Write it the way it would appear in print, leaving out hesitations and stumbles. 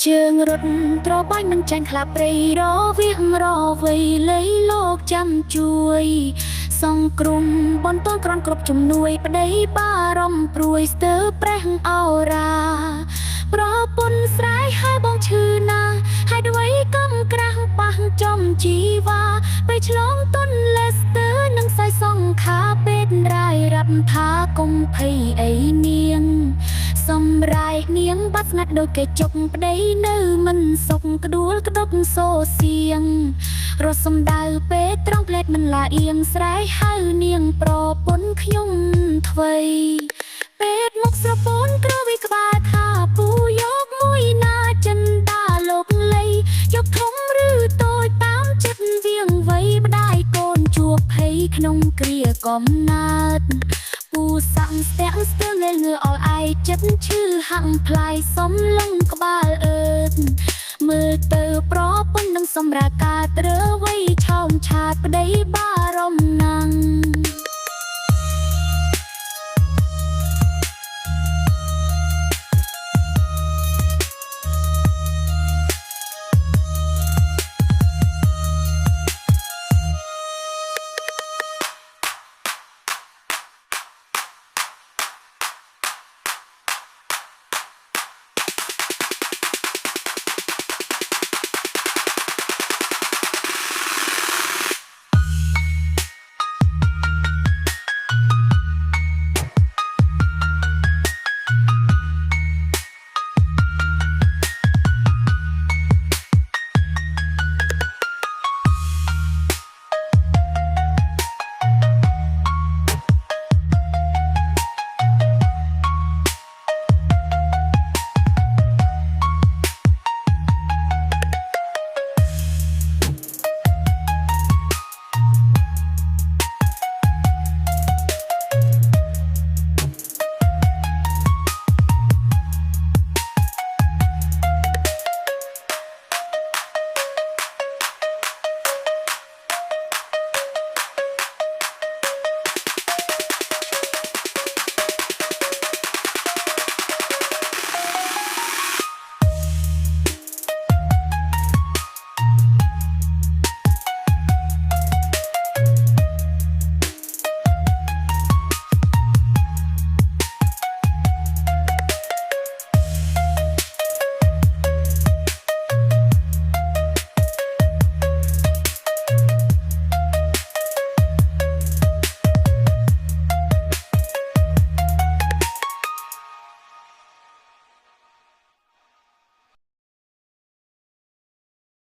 ជើងរត់ត្របាញ់មិនចាញ់ខ្លាព្រៃរវាងរវៃលៃលោកចាំជួយសង្គ្រោះបន្ទន់ក្រនគ្រប់ជំនួយប្តីបារម្ភព្រួយស្ទើរប្រេះអោរាប្រពន្ធស្រែកហើយបងឈឺណាស់ហើយអ្វីកំក្រាស់ប៉ះចំជីវ៉ាไปឆ្លងទុនលេស្ទើរនឹងសៃសងខាពេទ្យរាយរាប់ថាកុំភ័យអីនាងសម្រាយនាងបាត់ស្ងាត់ដូចគេជុកប្តីនៅមិនសុខក្ដួលក្ដុកសូសៀងរត់សំដៅពេកត្រង់ផ្លេតមិនឡាអៀងស្រែកហៅនាងប្រពន្ធខ្ញុំថ្វីពេទ្យមកស្រពូនក្រវិក្បាលថាពូយកមួយណាចិនតាលោកលៃយកធំឬតូចតាមចិត្តវៀងវៃម្ដាយកូនជួបភ័យក្នុងគ្រាកំណើតពូសាំងស្ទះស្ទើរលេងងើអល់អាយចិត្តឈឺហាំងផ្លាយសំឡឹង